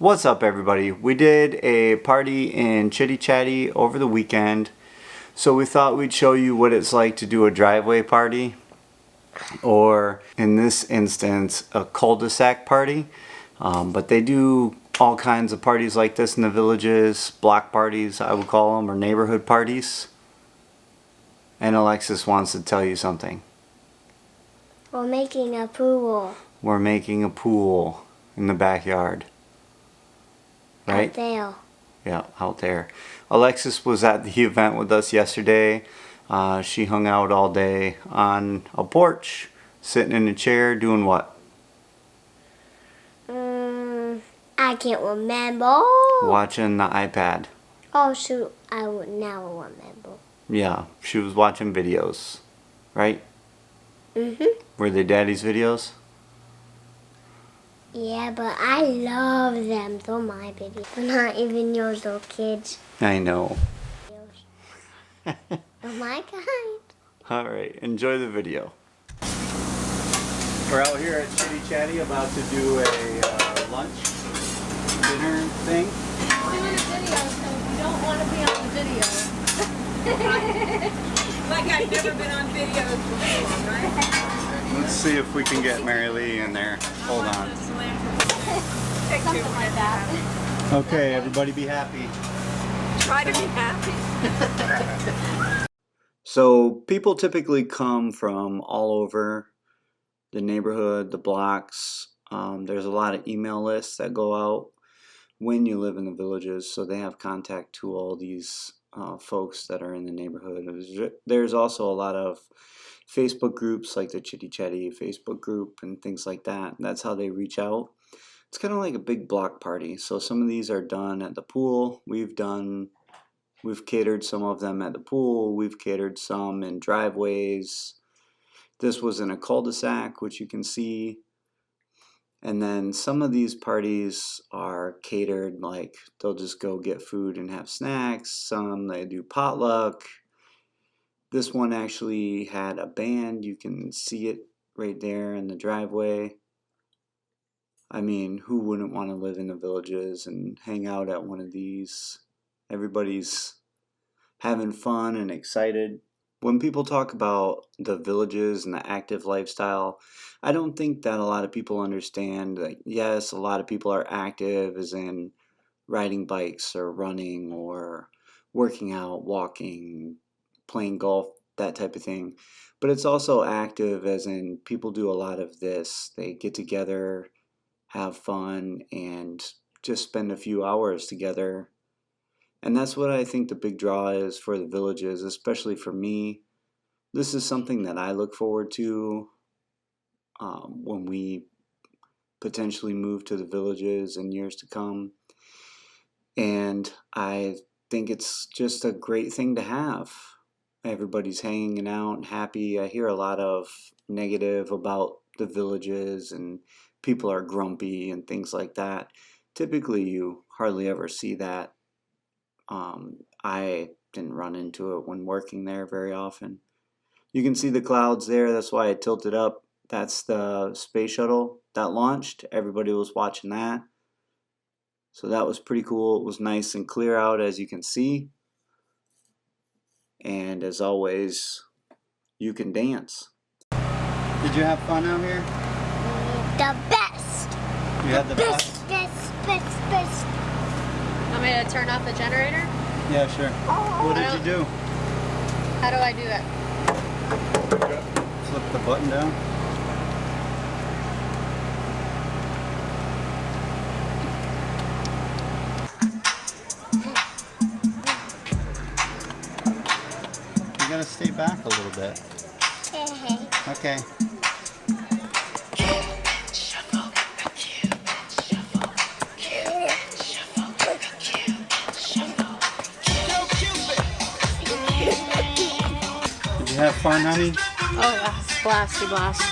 What's up, everybody? We did a party in Chitty Chatty over the weekend, so we thought we'd show you what it's like to do a driveway party, or in this instance a cul-de-sac party. But they do all kinds of parties like this in the villages, block parties I would call them, or neighborhood parties. And Alexis wants to tell you something. We're making a pool. We're making a pool in the backyard. Right? Out there. Yeah, out there. Alexis was at the event with us yesterday. She hung out all day on a porch, sitting in a chair, doing what? I can't remember. Watching the iPad. Oh shoot, I would now remember. Yeah, she was watching videos, right? Mhm. Were they Daddy's videos? Yeah, but I love them. They're my videos. They're not even yours, little kids. I know. They're my kind. Alright, enjoy the video. We're out here at Chitty Chatty about to do a lunch, dinner thing. Doing a video, so if you don't want to be on the video. Like I've never been on videos before, right? Let's see if we can get Mary Lee in there. Hold on. Something like that. Okay, everybody be happy. Try to be happy. So people typically come from all over the neighborhood, the blocks. There's a lot of email lists that go out when you live in the villages, so they have contact to all these folks that are in the neighborhood. There's also a lot of Facebook groups like the Chitty Chatty Facebook group and things like that. And that's how they reach out. It's kind of like a big block party. So some of these are done at the pool. We've catered some of them at the pool. We've catered some in driveways. This was in a cul-de-sac, which you can see. And then some of these parties are catered, like they'll just go get food and have snacks. Some they do potluck. This one actually had a band. You can see it right there in the driveway. I mean, who wouldn't want to live in the villages and hang out at one of these? Everybody's having fun and excited. When people talk about the villages and the active lifestyle, I don't think that a lot of people understand that, yes, a lot of people are active, as in riding bikes or running or working out, walking, playing golf, that type of thing. But it's also active, as in people do a lot of this. They get together, have fun, and just spend a few hours together. And that's what I think the big draw is for the villages, especially for me. This is something that I look forward to when we potentially move to the villages in years to come. And I think it's just a great thing to have. Everybody's hanging out and happy. I hear a lot of negative about the villages and people are grumpy and things like that. Typically you hardly ever see that. I didn't run into it when working there very often. You can see the clouds there. That's why I tilted up. That's the space shuttle that launched. Everybody was watching that. So that was pretty cool. It was nice and clear out, as you can see. And as always, you can dance. Did you have fun out here? The best. You had the best? Best. Want me to turn off the generator? Yeah, sure. What did you do? How do I do it? Flip the button down. You gotta stay back a little bit. Okay. Did you have fun, honey? Oh yeah, blasty blast.